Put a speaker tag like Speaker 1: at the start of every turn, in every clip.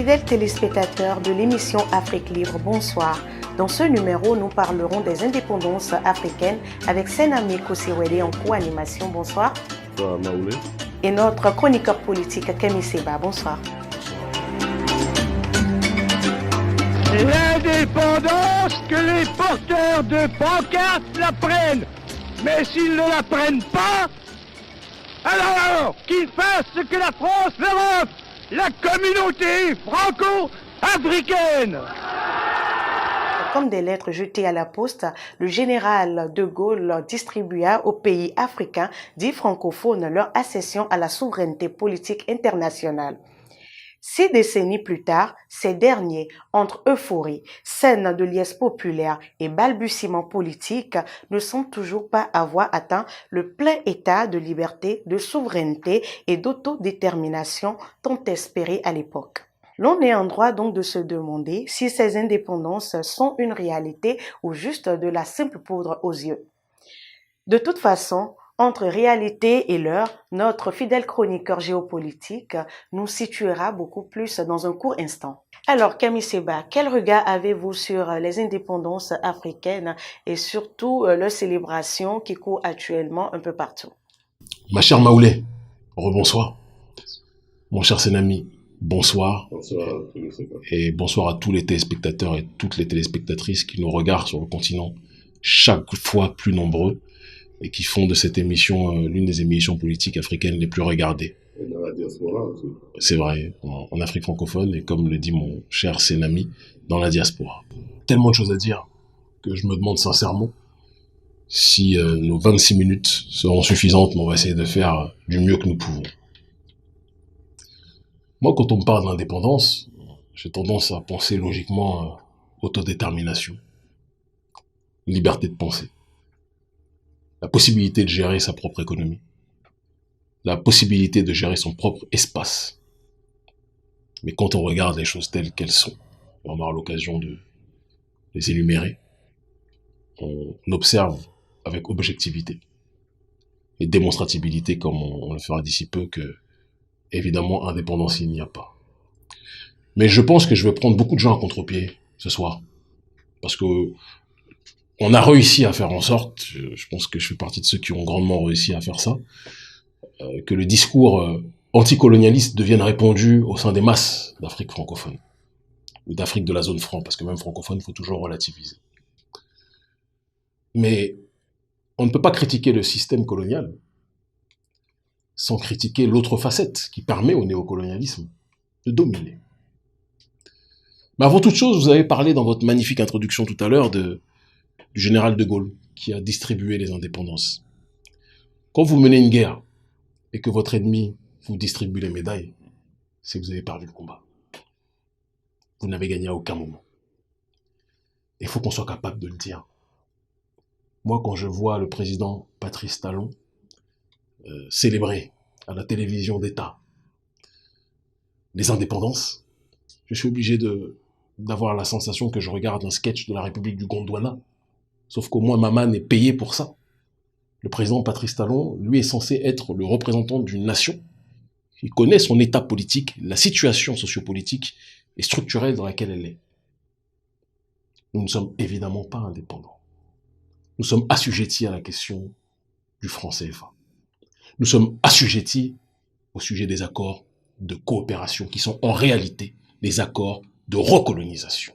Speaker 1: Fidèles téléspectateurs de l'émission Afrique Libre, bonsoir. Dans ce numéro, nous parlerons des indépendances africaines avec Senami Kosiwede en co-animation. Bonsoir.
Speaker 2: Bonsoir, Maoulé.
Speaker 1: Et notre chroniqueur politique, Kemi Seba. Bonsoir.
Speaker 3: L'indépendance, que les porteurs de pancartes la prennent. Mais s'ils ne la prennent pas, alors qu'ils fassent ce que la France leur offre, la communauté franco-africaine.
Speaker 1: Comme des lettres jetées à la poste, le général de Gaulle distribua aux pays africains dits francophones leur accession à la souveraineté politique internationale. 6 décennies plus tard, ces derniers, entre euphorie, scène de liesse populaire et balbutiements politiques, ne semblent toujours pas avoir atteint le plein état de liberté, de souveraineté et d'autodétermination tant espéré à l'époque. L'on est en droit donc de se demander si ces indépendances sont une réalité ou juste de la simple poudre aux yeux. De toute façon, entre réalité et l'heure, notre fidèle chroniqueur géopolitique nous situera beaucoup plus dans un court instant. Alors, Kemi Seba, quel regard avez-vous sur les indépendances africaines et surtout leurs célébrations qui courent actuellement un peu partout?
Speaker 2: Ma chère Maoulé, rebonsoir. Mon cher Senami, bonsoir.
Speaker 4: Bonsoir.
Speaker 2: Et bonsoir à tous les téléspectateurs et toutes les téléspectatrices qui nous regardent sur le continent, chaque fois plus nombreux, et qui font de cette émission l'une des émissions politiques africaines les plus regardées.
Speaker 4: Et dans la diaspora aussi.
Speaker 2: C'est vrai, en Afrique francophone, et comme le dit mon cher Senami, dans la diaspora. Tellement de choses à dire que je me demande sincèrement si nos 26 minutes seront suffisantes, mais on va essayer de faire du mieux que nous pouvons. Moi, quand on me parle de l'indépendance, j'ai tendance à penser logiquement autodétermination, liberté de penser, la possibilité de gérer sa propre économie, la possibilité de gérer son propre espace. Mais quand on regarde les choses telles qu'elles sont, on aura l'occasion de les énumérer, on observe avec objectivité et démonstrabilité, comme on le fera d'ici peu, que évidemment, indépendance, il n'y a pas. Mais je pense que je vais prendre beaucoup de gens à contre-pied ce soir. Parce que on a réussi à faire en sorte, je pense que je fais partie de ceux qui ont grandement réussi à faire ça, que le discours anticolonialiste devienne répandu au sein des masses d'Afrique francophone. Ou d'Afrique de la zone franc, parce que même francophone, il faut toujours relativiser. Mais on ne peut pas critiquer le système colonial sans critiquer l'autre facette qui permet au néocolonialisme de dominer. Mais avant toute chose, vous avez parlé dans votre magnifique introduction tout à l'heure du général de Gaulle qui a distribué les indépendances. Quand vous menez une guerre et que votre ennemi vous distribue les médailles, c'est que vous avez perdu le combat. Vous n'avez gagné à aucun moment. Il faut qu'on soit capable de le dire. Moi, quand je vois le président Patrice Talon célébrer à la télévision d'État les indépendances, je suis obligé d'avoir la sensation que je regarde un sketch de la République du Gondwana. Sauf qu'au moins Maman est payé pour ça. Le président Patrice Talon, lui, est censé être le représentant d'une nation qui connaît son état politique, la situation sociopolitique et structurelle dans laquelle elle est. Nous ne sommes évidemment pas indépendants. Nous sommes assujettis à la question du franc CFA. Nous sommes assujettis au sujet des accords de coopération qui sont en réalité des accords de recolonisation.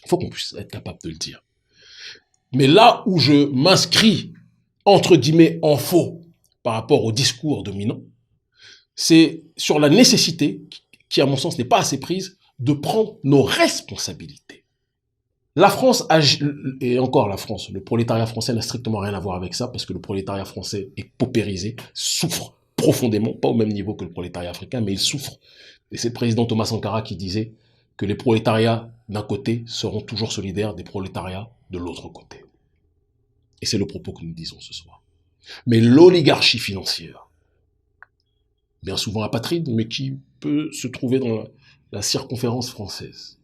Speaker 2: Il faut qu'on puisse être capable de le dire. Mais là où je m'inscris, entre guillemets, en faux par rapport au discours dominant, c'est sur la nécessité, qui à mon sens n'est pas assez prise, de prendre nos responsabilités. La France, et encore la France, le prolétariat français n'a strictement rien à voir avec ça, parce que le prolétariat français est paupérisé, souffre profondément, pas au même niveau que le prolétariat africain, mais il souffre. Et c'est le président Thomas Sankara qui disait que les prolétariats d'un côté seront toujours solidaires des prolétariats de l'autre côté. Et c'est le propos que nous disons ce soir. Mais l'oligarchie financière, bien souvent apatride, mais qui peut se trouver dans la circonférence française,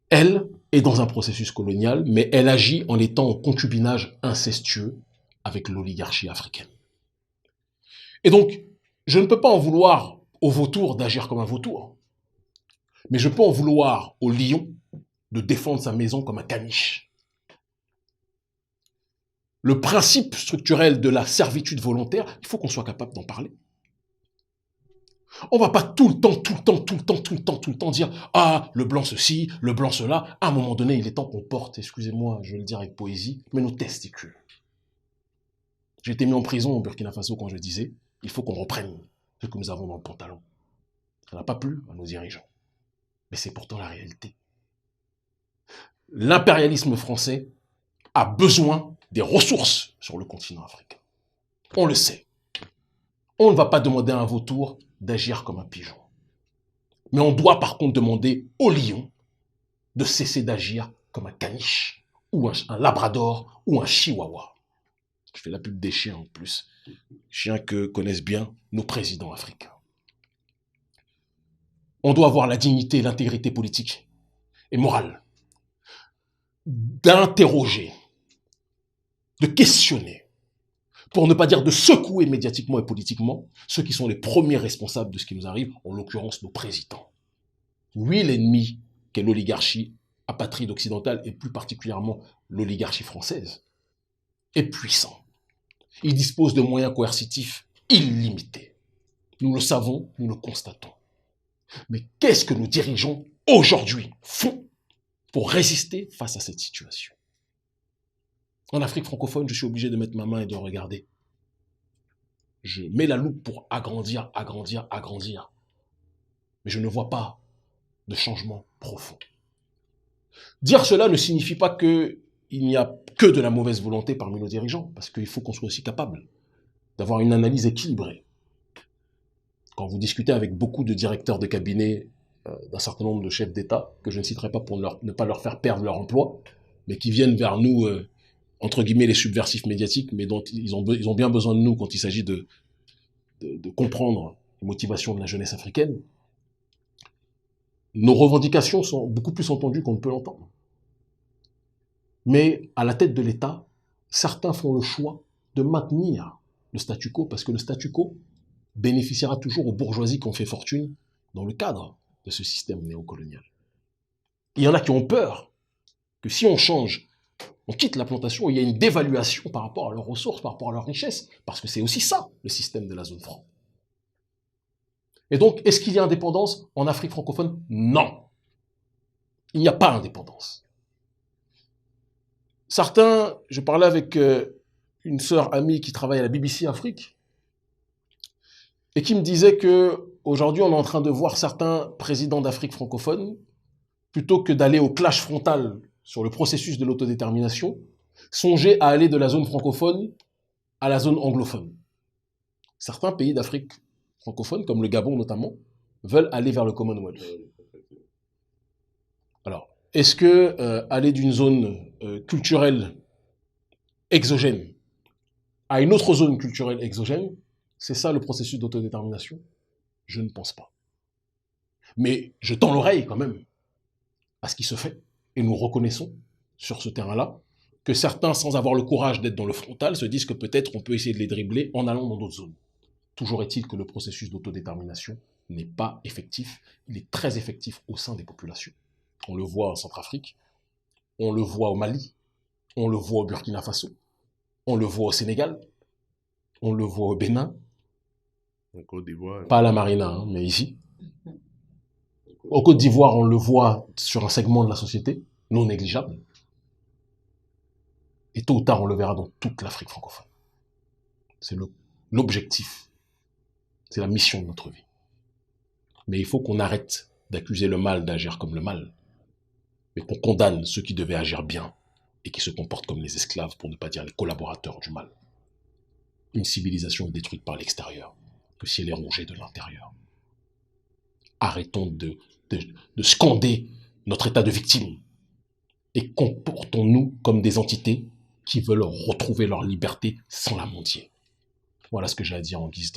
Speaker 2: elle est dans un processus colonial, mais elle agit en étant en concubinage incestueux avec l'oligarchie africaine. Et donc, je ne peux pas en vouloir au vautour d'agir comme un vautour. Mais je peux en vouloir au lion de défendre sa maison comme un caniche. Le principe structurel de la servitude volontaire, il faut qu'on soit capable d'en parler. On ne va pas tout le temps dire « Ah, le blanc ceci, le blanc cela ». À un moment donné, il est temps qu'on porte, excusez-moi, je vais le dire avec poésie, mais nos testicules. J'ai été mis en prison au Burkina Faso quand je disais « Il faut qu'on reprenne ce que nous avons dans le pantalon ». Ça n'a pas plu à nos dirigeants. Mais c'est pourtant la réalité. L'impérialisme français a besoin des ressources sur le continent africain. On le sait. On ne va pas demander à un vautour d'agir comme un pigeon. Mais on doit par contre demander au lion de cesser d'agir comme un caniche, ou un labrador, ou un chihuahua. Je fais la pub des chiens en plus. Chiens que connaissent bien nos présidents africains. On doit avoir la dignité et l'intégrité politique et morale d'interroger, de questionner, pour ne pas dire de secouer médiatiquement et politiquement ceux qui sont les premiers responsables de ce qui nous arrive, en l'occurrence nos présidents. Oui, l'ennemi qu'est l'oligarchie apatride occidentale, et plus particulièrement l'oligarchie française, est puissant. Il dispose de moyens coercitifs illimités. Nous le savons, nous le constatons. Mais qu'est-ce que nos dirigeants aujourd'hui font pour résister face à cette situation? En Afrique francophone, je suis obligé de mettre ma main et de regarder. Je mets la loupe pour agrandir. Mais je ne vois pas de changement profond. Dire cela ne signifie pas qu'il n'y a que de la mauvaise volonté parmi nos dirigeants, parce qu'il faut qu'on soit aussi capable d'avoir une analyse équilibrée. Quand vous discutez avec beaucoup de directeurs de cabinet d'un certain nombre de chefs d'État, que je ne citerai pas pour ne pas leur faire perdre leur emploi, mais qui viennent vers nous, entre guillemets, les subversifs médiatiques, mais dont ils ont bien besoin de nous quand il s'agit de comprendre les motivations de la jeunesse africaine, nos revendications sont beaucoup plus entendues qu'on ne peut l'entendre. Mais à la tête de l'État, certains font le choix de maintenir le statu quo, parce que le statu quo bénéficiera toujours aux bourgeoisies qui ont fait fortune dans le cadre de ce système néocolonial. Il y en a qui ont peur que si on change, on quitte la plantation, il y a une dévaluation par rapport à leurs ressources, par rapport à leurs richesses, parce que c'est aussi ça, le système de la zone franc. Et donc, est-ce qu'il y a indépendance en Afrique francophone? Non. Il n'y a pas indépendance. Certains, je parlais avec une sœur amie qui travaille à la BBC Afrique, et qui me disait qu'aujourd'hui, on est en train de voir certains présidents d'Afrique francophone, plutôt que d'aller au clash frontal sur le processus de l'autodétermination, songer à aller de la zone francophone à la zone anglophone. Certains pays d'Afrique francophone, comme le Gabon notamment, veulent aller vers le Commonwealth. Alors, est-ce que aller d'une zone culturelle exogène à une autre zone culturelle exogène, c'est ça le processus d'autodétermination? Je ne pense pas. Mais je tends l'oreille quand même à ce qui se fait. Et nous reconnaissons sur ce terrain-là que certains, sans avoir le courage d'être dans le frontal, se disent que peut-être on peut essayer de les dribbler en allant dans d'autres zones. Toujours est-il que le processus d'autodétermination n'est pas effectif. Il est très effectif au sein des populations. On le voit en Centrafrique, on le voit au Mali, on le voit au Burkina Faso, on le voit au Sénégal, on le voit au Bénin.
Speaker 4: En Côte d'Ivoire.
Speaker 2: Pas à la Marina, hein, mais ici. Au Côte d'Ivoire, on le voit sur un segment de la société, non négligeable. Et tôt ou tard, on le verra dans toute l'Afrique francophone. C'est l'objectif. C'est la mission de notre vie. Mais il faut qu'on arrête d'accuser le mal d'agir comme le mal, mais qu'on condamne ceux qui devaient agir bien et qui se comportent comme les esclaves, pour ne pas dire les collaborateurs du mal. Une civilisation est détruite par l'extérieur que si elle est rongée de l'intérieur. Arrêtons de scander notre état de victime et comportons-nous comme des entités qui veulent retrouver leur liberté sans la mendier. Voilà ce que j'ai à dire en guise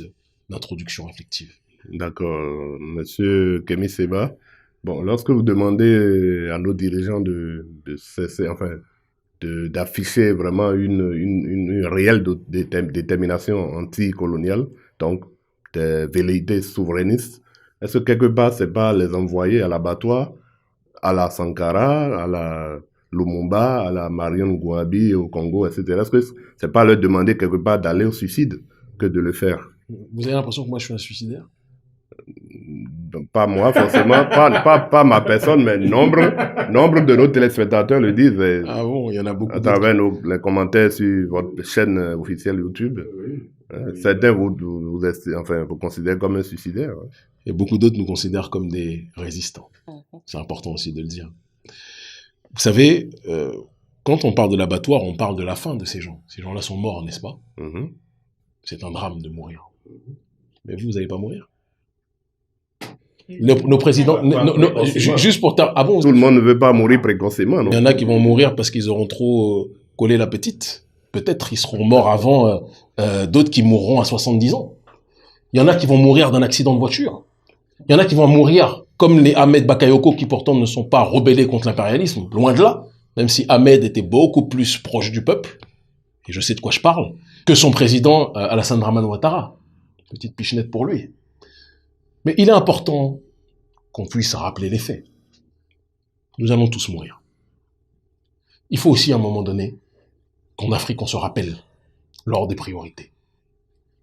Speaker 2: d'introduction réflexive.
Speaker 4: D'accord, monsieur Kémy Séba. Bon, lorsque vous demandez à nos dirigeants de cesser, enfin, d'afficher vraiment une réelle détermination anticoloniale, donc des velléités souverainistes, est-ce que quelque part, c'est pas les envoyer à l'abattoir, à la Sankara, à la Lumumba, à la Marion Gouabi au Congo, etc. Est-ce que c'est pas leur demander quelque part d'aller au suicide que de le faire?
Speaker 2: Vous avez l'impression que moi je suis un suicidaire?
Speaker 4: Donc, pas moi, forcément, pas ma personne, mais nombre de nos téléspectateurs le disent.
Speaker 2: Ah bon, il y en a beaucoup
Speaker 4: à travers les commentaires sur votre chaîne officielle YouTube.
Speaker 2: Oui.
Speaker 4: Certains vous considèrent comme un suicidaire. Hein.
Speaker 2: Et beaucoup d'autres nous considèrent comme des résistants. C'est important aussi de le dire. Vous savez, quand on parle de l'abattoir, on parle de la fin de ces gens. Ces gens-là sont morts, n'est-ce pas? C'est un drame de mourir. Mais vous n'allez pas mourir. Nos présidents, juste pour ah bon,
Speaker 4: tout le monde ne veut pas mourir précocement.
Speaker 2: Il y en a qui vont mourir parce qu'ils auront trop collé la petite. Peut-être ils seront morts avant d'autres qui mourront à 70 ans. Il y en a qui vont mourir d'un accident de voiture. Il y en a qui vont mourir comme les Ahmed Bakayoko qui pourtant ne sont pas rebellés contre l'impérialisme. Loin de là. Même si Ahmed était beaucoup plus proche du peuple, et je sais de quoi je parle, que son président Alassane Dramane Ouattara. Petite pichenette pour lui. Mais il est important qu'on puisse rappeler les faits. Nous allons tous mourir. Il faut aussi à un moment donné qu'en Afrique on se rappelle l'ordre des priorités.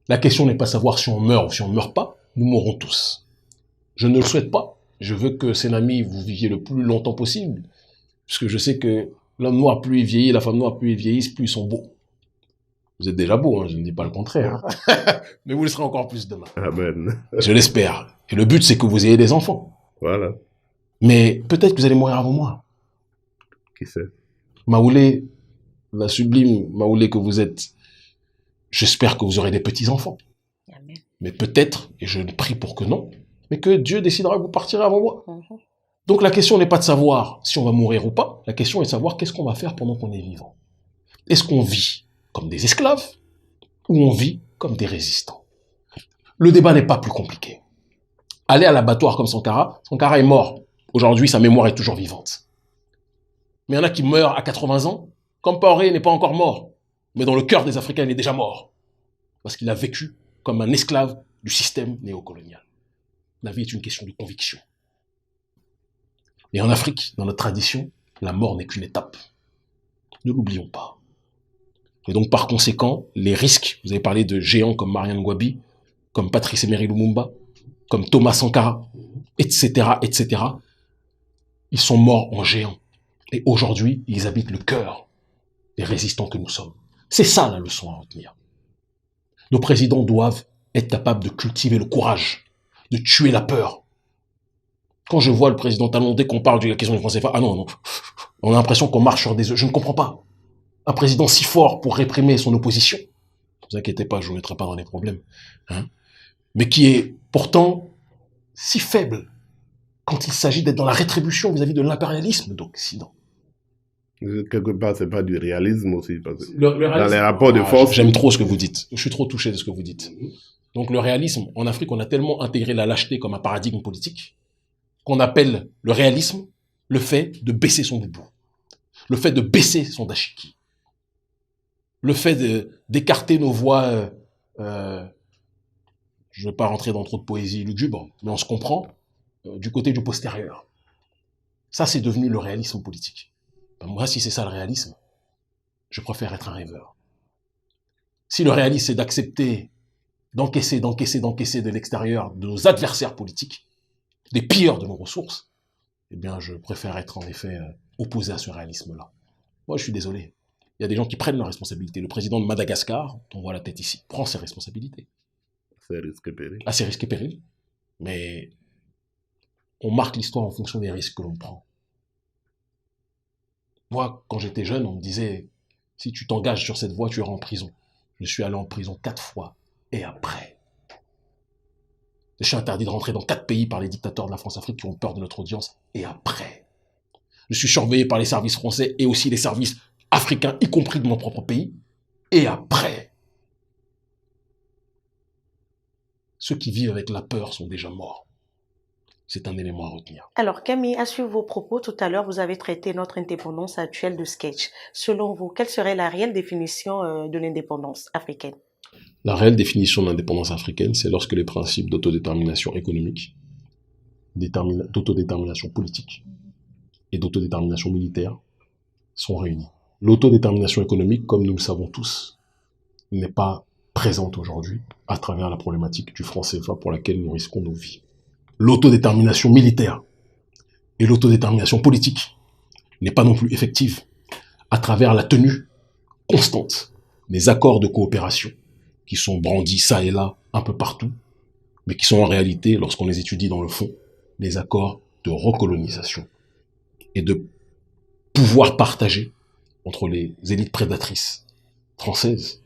Speaker 2: La question n'est pas de savoir si on meurt ou si on ne meurt pas, nous mourrons tous. Je ne le souhaite pas. Je veux que, Sénami, vous viviez le plus longtemps possible, puisque je sais que l'homme noir, plus il vieillit, la femme noire, plus ils vieillissent, plus ils sont beaux. Vous êtes déjà beau, hein, je ne dis pas le contraire. Mais vous le serez encore plus demain.
Speaker 4: Amen.
Speaker 2: Je l'espère. Et le but, c'est que vous ayez des enfants.
Speaker 4: Voilà.
Speaker 2: Mais peut-être que vous allez mourir avant moi.
Speaker 4: Qui sait?
Speaker 2: Maoulé, la sublime Maoulé que vous êtes, j'espère que vous aurez des petits-enfants.
Speaker 1: Amen.
Speaker 2: Mais peut-être, et je prie pour que non, mais que Dieu décidera que vous partirez avant moi. Donc la question n'est pas de savoir si on va mourir ou pas. La question est de savoir qu'est-ce qu'on va faire pendant qu'on est vivant. Est-ce qu'on vit comme des esclaves ou on vit comme des résistants? Le débat n'est pas plus compliqué. Allez à l'abattoir comme Sankara. Sankara est mort. Aujourd'hui, sa mémoire est toujours vivante. Mais il y en a qui meurent à 80 ans. Compaoré n'est pas encore mort. Mais dans le cœur des Africains, il est déjà mort. Parce qu'il a vécu comme un esclave du système néocolonial. La vie est une question de conviction. Et en Afrique, dans notre tradition, la mort n'est qu'une étape. Ne l'oublions pas. Et donc, par conséquent, les risques, vous avez parlé de géants comme Marion Gouabi, comme Patrice Emery Lumumba, comme Thomas Sankara, etc., etc., ils sont morts en géants. Et aujourd'hui, ils habitent le cœur des résistants que nous sommes. C'est ça la leçon à retenir. Nos présidents doivent être capables de cultiver le courage, de tuer la peur. Quand je vois le président Talon, dès qu'on parle de la question du franc CFA, ah non, non, on a l'impression qu'on marche sur des œufs. Je ne comprends pas. Un président si fort pour réprimer son opposition, ne vous inquiétez pas, je ne vous mettrai pas dans les problèmes, hein, mais qui est pourtant si faible quand il s'agit d'être dans la rétribution vis-à-vis de l'impérialisme d'Occident.
Speaker 4: Quelque part, c'est pas du réalisme aussi. Parce que
Speaker 2: Le
Speaker 4: dans
Speaker 2: réalisme,
Speaker 4: les rapports de force...
Speaker 2: J'aime trop ce que vous dites. Je suis trop touché de ce que vous dites. Donc le réalisme, en Afrique, on a tellement intégré la lâcheté comme un paradigme politique qu'on appelle le réalisme le fait de baisser son boubou, le fait de baisser son dashiki, le fait d'écarter nos voix, je ne vais pas rentrer dans trop de poésie lugubre, mais on se comprend, du côté du postérieur. Ça, c'est devenu le réalisme politique. Ben moi, si c'est ça le réalisme, je préfère être un rêveur. Si le réalisme, c'est d'accepter, d'encaisser de l'extérieur de nos adversaires politiques, des pilleurs de nos ressources, eh bien, je préfère être en effet opposé à ce réalisme-là. Moi, je suis désolé. Il y a des gens qui prennent leurs responsabilités. Le président de Madagascar, dont on voit la tête ici, prend ses responsabilités.
Speaker 4: C'est risque et péril.
Speaker 2: À ses risques et périls. Mais on marque l'histoire en fonction des risques que l'on prend. Moi, quand j'étais jeune, on me disait, si tu t'engages sur cette voie, tu iras en prison. Je suis allé en prison 4 fois. Et après, je suis interdit de rentrer dans 4 pays par les dictateurs de la France-Afrique qui ont peur de notre audience. Et après, je suis surveillé par les services français et aussi les services africains, y compris de mon propre pays. Et après, ceux qui vivent avec la peur sont déjà morts. C'est un élément à retenir.
Speaker 1: Alors Camille, à suivre vos propos, tout à l'heure, vous avez traité notre indépendance actuelle de sketch. Selon vous, quelle serait la réelle définition de l'indépendance africaine?
Speaker 2: La réelle définition de l'indépendance africaine, c'est lorsque les principes d'autodétermination économique, d'autodétermination politique et d'autodétermination militaire sont réunis. L'autodétermination économique, comme nous le savons tous, n'est pas présente aujourd'hui à travers la problématique du franc CFA pour laquelle nous risquons nos vies. L'autodétermination militaire et l'autodétermination politique n'est pas non plus effective à travers la tenue constante des accords de coopération qui sont brandis ça et là, un peu partout, mais qui sont en réalité, lorsqu'on les étudie dans le fond, les accords de recolonisation et de pouvoir partagé entre les élites prédatrices françaises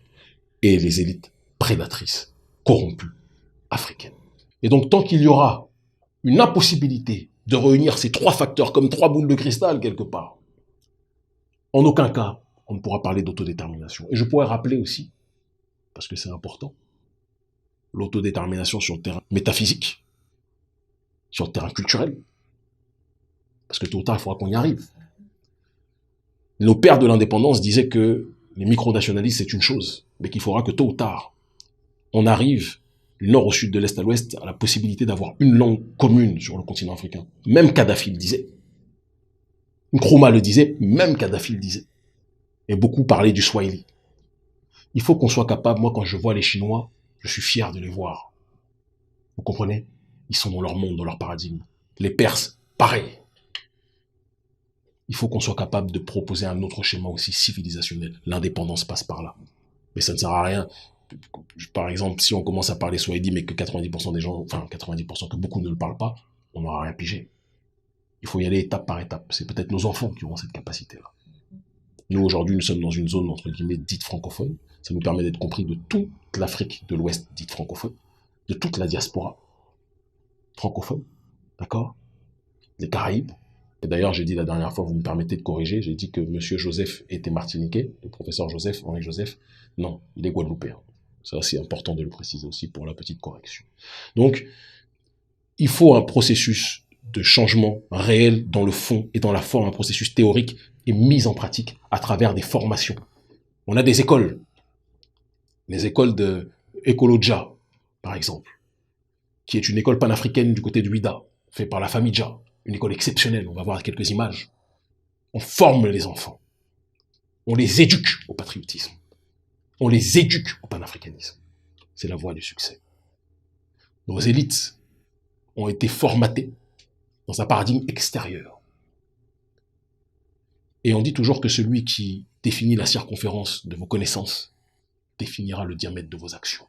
Speaker 2: et les élites prédatrices corrompues africaines. Et donc, tant qu'il y aura une impossibilité de réunir ces trois facteurs comme trois boules de cristal quelque part, en aucun cas, on ne pourra parler d'autodétermination. Et je pourrais rappeler aussi, parce que c'est important, l'autodétermination sur le terrain métaphysique, sur le terrain culturel, parce que tôt ou tard, il faudra qu'on y arrive. Nos pères de l'indépendance disaient que les micronationalistes, c'est une chose, mais qu'il faudra que tôt ou tard, on arrive du nord au sud, de l'est à l'ouest, à la possibilité d'avoir une langue commune sur le continent africain. Même Kadhafi le disait. Nkrumah le disait, même Kadhafi le disait. Et beaucoup parlaient du Swahili. Il faut qu'on soit capable, moi quand je vois les Chinois, je suis fier de les voir. Vous comprenez? Ils sont dans leur monde, dans leur paradigme. Les Perses, pareil. Il faut qu'on soit capable de proposer un autre schéma aussi civilisationnel. L'indépendance passe par là. Mais ça ne sert à rien. Par exemple, si on commence à parler Swahili, mais que 90% des gens, enfin 90% que beaucoup ne le parlent pas, on n'aura rien pigé. Il faut y aller étape par étape. C'est peut-être nos enfants qui auront cette capacité-là. Nous, aujourd'hui, nous sommes dans une zone, entre guillemets, dite francophone. Ça nous permet d'être compris de toute l'Afrique de l'Ouest dite francophone, de toute la diaspora francophone, d'accord? Les Caraïbes. Et d'ailleurs, j'ai dit la dernière fois, vous me permettez de corriger, j'ai dit que M. Joseph était martiniquais, le professeur Joseph, Henri Joseph. Non, il est guadeloupéen. Ça, c'est important de le préciser aussi pour la petite correction. Donc, il faut un processus de changement réel dans le fond et dans la forme, un processus théorique et mis en pratique à travers des formations. On a des écoles. Les écoles de Ekolodja, par exemple, qui est une école panafricaine du côté du Ouida, faite par la famille Dja. Une école exceptionnelle, on va voir quelques images. On forme les enfants. On les éduque au patriotisme. On les éduque au panafricanisme. C'est la voie du succès. Nos élites ont été formatées dans un paradigme extérieur. Et on dit toujours que celui qui définit la circonférence de vos connaissances définira le diamètre de vos actions.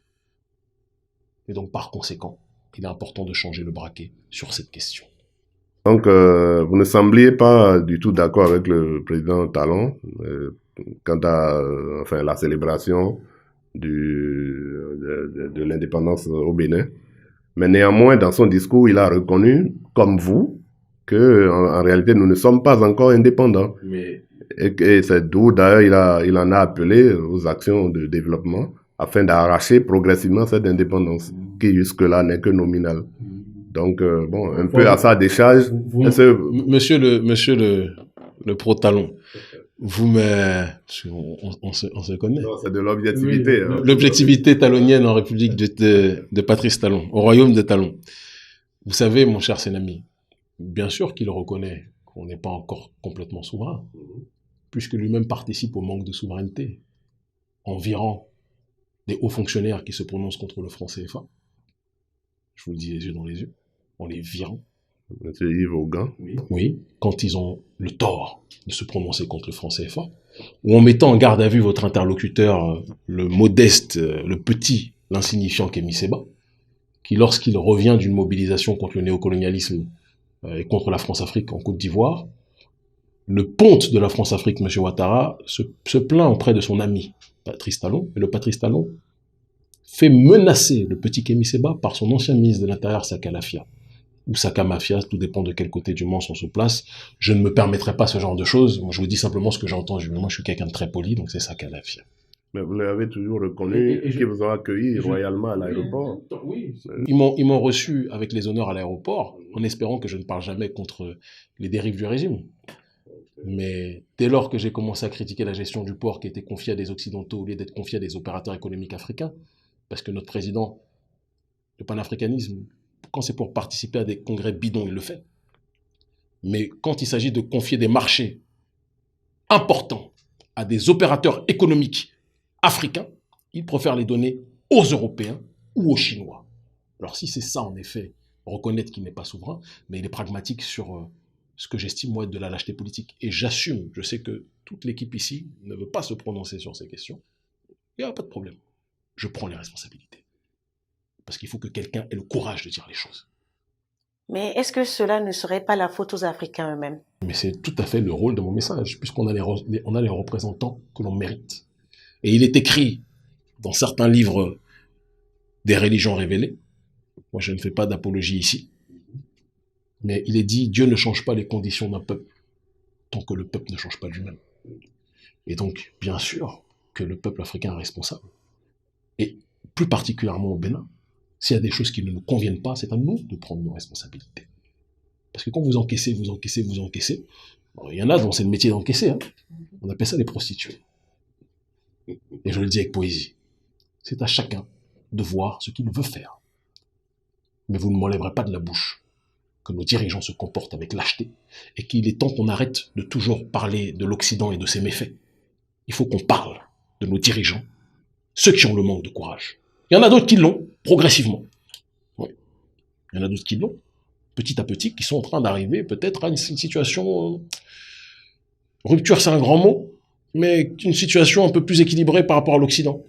Speaker 2: Et donc, par conséquent, il est important de changer le braquet sur cette question.
Speaker 4: Donc, vous ne sembliez pas du tout d'accord avec le président Talon quant à enfin, la célébration de l'indépendance au Bénin. Mais néanmoins, dans son discours, il a reconnu, comme vous, que en réalité, nous ne sommes pas encore indépendants.
Speaker 2: Mais...
Speaker 4: Et c'est d'où, d'ailleurs, il en a appelé aux actions de développement afin d'arracher progressivement cette indépendance qui, jusque-là, n'est que nominale. Donc, bon, un peu à sa décharge.
Speaker 2: Monsieur le pro-talon, vous me... On se connaît.
Speaker 4: Non, c'est de l'objectivité.
Speaker 2: Oui, l'objectivité talonienne en République de Patrice Talon, au royaume de Talon. Vous savez, mon cher Sénami, bien sûr qu'il reconnaît qu'on n'est pas encore complètement souverain, puisque lui-même participe au manque de souveraineté, en virant des hauts fonctionnaires qui se prononcent contre le franc CFA. Je vous le dis les yeux dans les yeux. En les virant.
Speaker 4: Monsieur Yves Augan.
Speaker 2: Oui, quand ils ont le tort de se prononcer contre le franc CFA, ou en mettant en garde à vue votre interlocuteur, le modeste, le petit, l'insignifiant Kémy Séba, qui lorsqu'il revient d'une mobilisation contre le néocolonialisme et contre la France-Afrique en Côte d'Ivoire, le ponte de la France-Afrique, M. Ouattara, se plaint auprès de son ami, Patrice Talon, et le Patrice Talon fait menacer le petit Kémy Séba par son ancien ministre de l'Intérieur, Saka Lafia. Ou Saka Mafia, tout dépend de quel côté du Mans on se place. Je ne me permettrai pas ce genre de choses. Moi, je vous dis simplement ce que j'ai entendu. Moi, je suis quelqu'un de très poli, donc c'est Saka Lafia.
Speaker 4: Mais vous l'avez toujours reconnu, qui vous ont accueilli royalement à l'aéroport.
Speaker 2: Oui. Ils m'ont reçu avec les honneurs à l'aéroport, en espérant que je ne parle jamais contre les dérives du régime. Mais dès lors que j'ai commencé à critiquer la gestion du port qui était confiée à des Occidentaux au lieu d'être confiée à des opérateurs économiques africains, parce que notre président, le panafricanisme, quand c'est pour participer à des congrès bidons, il le fait. Mais quand il s'agit de confier des marchés importants à des opérateurs économiques africains, il préfère les donner aux Européens ou aux Chinois. Alors si c'est ça, en effet, reconnaître qu'il n'est pas souverain, mais il est pragmatique sur ce que j'estime, moi, être de la lâcheté politique. Et j'assume, je sais que toute l'équipe ici ne veut pas se prononcer sur ces questions. Il n'y a pas de problème. Je prends les responsabilités. Parce qu'il faut que quelqu'un ait le courage de dire les choses.
Speaker 1: Mais est-ce que cela ne serait pas la faute aux Africains eux-mêmes?
Speaker 2: Mais c'est tout à fait le rôle de mon message, puisqu'on a les représentants que l'on mérite. Et il est écrit dans certains livres des religions révélées, moi je ne fais pas d'apologie ici, mais il est dit, Dieu ne change pas les conditions d'un peuple, tant que le peuple ne change pas lui-même. Et donc, bien sûr que le peuple africain est responsable. Et plus particulièrement au Bénin, s'il y a des choses qui ne nous conviennent pas, c'est à nous de prendre nos responsabilités. Parce que quand vous encaissez, il y en a dont c'est le métier d'encaisser, hein. On appelle ça les prostituées. Et je le dis avec poésie. C'est à chacun de voir ce qu'il veut faire. Mais vous ne m'enlèverez pas de la bouche que nos dirigeants se comportent avec lâcheté et qu'il est temps qu'on arrête de toujours parler de l'Occident et de ses méfaits. Il faut qu'on parle de nos dirigeants, ceux qui ont le manque de courage. Il y en a d'autres qui l'ont, progressivement. Oui. Il y en a d'autres qui l'ont, petit à petit, qui sont en train d'arriver peut-être à une situation... rupture, c'est un grand mot, mais une situation un peu plus équilibrée par rapport à l'Occident.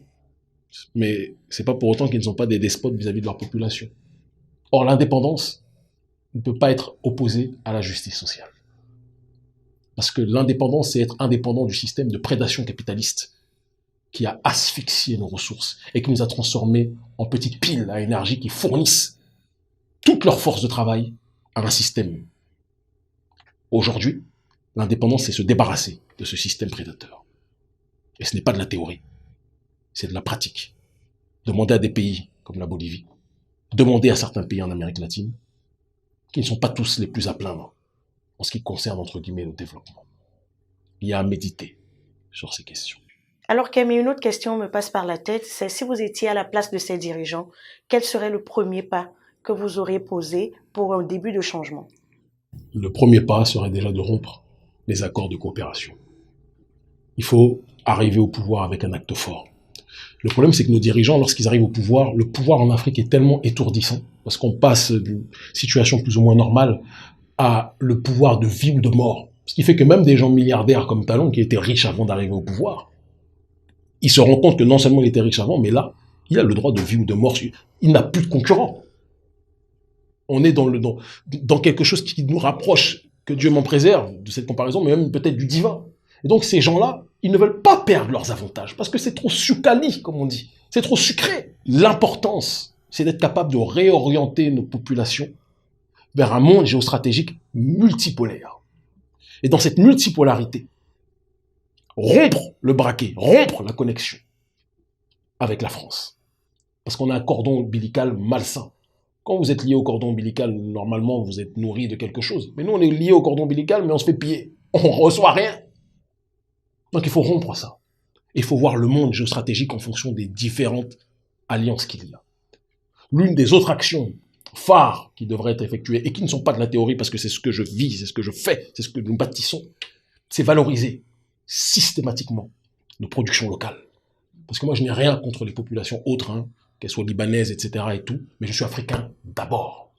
Speaker 2: Mais c'est pas pour autant qu'ils ne sont pas des despotes vis-à-vis de leur population. Or, l'indépendance ne peut pas être opposée à la justice sociale. Parce que l'indépendance, c'est être indépendant du système de prédation capitaliste qui a asphyxié nos ressources et qui nous a transformés en petites piles à énergie qui fournissent toute leur force de travail à un système. Aujourd'hui, l'indépendance, c'est se débarrasser de ce système prédateur. Et ce n'est pas de la théorie, c'est de la pratique. Demandez à des pays comme la Bolivie, demandez à certains pays en Amérique latine, qui ne sont pas tous les plus à plaindre en ce qui concerne, entre guillemets, le développement. Il y a à méditer sur ces questions.
Speaker 1: Alors Camille, une autre question me passe par la tête, c'est si vous étiez à la place de ces dirigeants, quel serait le premier pas que vous auriez posé pour un début de changement?
Speaker 2: Le premier pas serait déjà de rompre les accords de coopération. Il faut arriver au pouvoir avec un acte fort. Le problème, c'est que nos dirigeants, lorsqu'ils arrivent au pouvoir, le pouvoir en Afrique est tellement étourdissant, parce qu'on passe d'une situation plus ou moins normale à le pouvoir de vie ou de mort. Ce qui fait que même des gens milliardaires comme Talon, qui étaient riches avant d'arriver au pouvoir, ils se rendent compte que non seulement il était riche avant, mais là, il a le droit de vie ou de mort. Il n'a plus de concurrent. On est dans quelque chose qui nous rapproche, que Dieu m'en préserve de cette comparaison, mais même peut-être du divin. Et donc ces gens-là, ils ne veulent pas perdre leurs avantages, parce que c'est trop sucali, comme on dit. C'est trop sucré. L'importance, c'est d'être capable de réorienter nos populations vers un monde géostratégique multipolaire. Et dans cette multipolarité, rompre le braquet, rompre la connexion avec la France. Parce qu'on a un cordon ombilical malsain. Quand vous êtes lié au cordon ombilical, normalement, vous êtes nourri de quelque chose. Mais nous, on est lié au cordon ombilical, mais on se fait piller. On ne reçoit rien. Donc il faut rompre ça. Il faut voir le monde géostratégique en fonction des différentes alliances qu'il y a. L'une des autres actions phares qui devraient être effectuées et qui ne sont pas de la théorie parce que c'est ce que je vis, c'est ce que je fais, c'est ce que nous bâtissons, c'est valoriser systématiquement nos productions locales. Parce que moi, je n'ai rien contre les populations autres, hein, qu'elles soient libanaises, etc. et tout, mais je suis africain d'abord.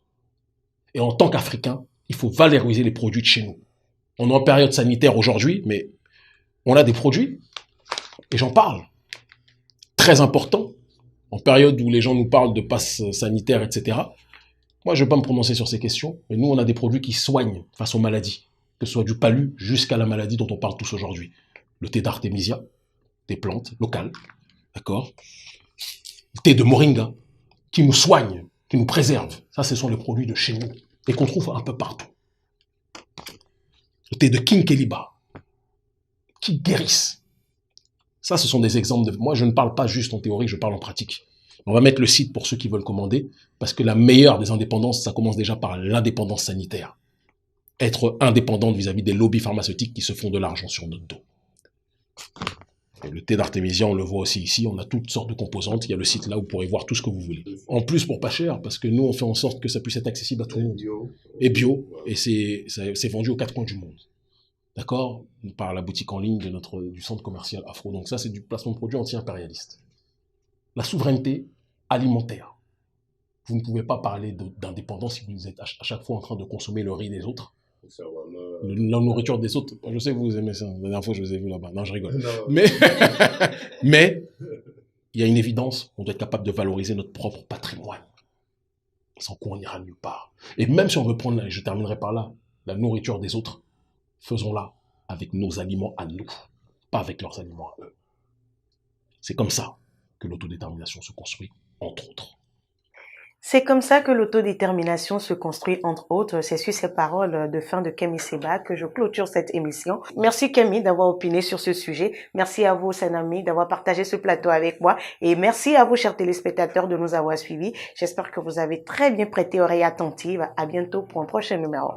Speaker 2: Et en tant qu'Africain, il faut valoriser les produits de chez nous. On est en période sanitaire aujourd'hui, mais on a des produits, et j'en parle, très important, en période où les gens nous parlent de passe sanitaire, etc. Moi, je ne vais pas me prononcer sur ces questions, mais nous, on a des produits qui soignent face aux maladies, que ce soit du palu jusqu'à la maladie dont on parle tous aujourd'hui. Le thé d'artémisia, des plantes locales, d'accord? Le thé de moringa, qui nous soigne, qui nous préserve. Ça, ce sont les produits de chez nous, et qu'on trouve un peu partout. Le thé de Kinkeliba, qui guérissent. Ça, ce sont des exemples de... Moi, je ne parle pas juste en théorie, je parle en pratique. On va mettre le site pour ceux qui veulent commander, parce que la meilleure des indépendances, ça commence déjà par l'indépendance sanitaire. être indépendante vis-à-vis des lobbies pharmaceutiques qui se font de l'argent sur notre dos. Et le thé d'artémisia, on le voit aussi ici, on a toutes sortes de composantes, il y a le site là où vous pourrez voir tout ce que vous voulez. En plus pour pas cher, parce que nous on fait en sorte que ça puisse être accessible à tout le monde. Et bio, et c'est vendu aux 4 coins du monde. D'accord? Par la boutique en ligne du centre commercial Afro. Donc ça c'est du placement de produits anti-impérialistes. La souveraineté alimentaire. Vous ne pouvez pas parler d'indépendance si vous êtes à chaque fois en train de consommer le riz des autres. La nourriture des autres. Je sais que vous aimez ça. La dernière fois, je vous ai vu là-bas. Non, je rigole. Non. Mais il y a une évidence. On doit être capable de valoriser notre propre patrimoine. Sans quoi on n'ira nulle part. Et même si on veut prendre, et je terminerai par là, la nourriture des autres, faisons-la avec nos aliments à nous, pas avec leurs aliments à eux. C'est comme ça que l'autodétermination se construit, entre autres.
Speaker 1: C'est comme ça que l'autodétermination se construit, entre autres. C'est sur ces paroles de fin de Kemi Seba que je clôture cette émission. Merci Kemi d'avoir opiné sur ce sujet. Merci à vous, Sanami, d'avoir partagé ce plateau avec moi. Et merci à vous, chers téléspectateurs, de nous avoir suivis. J'espère que vous avez très bien prêté oreille attentive. À bientôt pour un prochain numéro.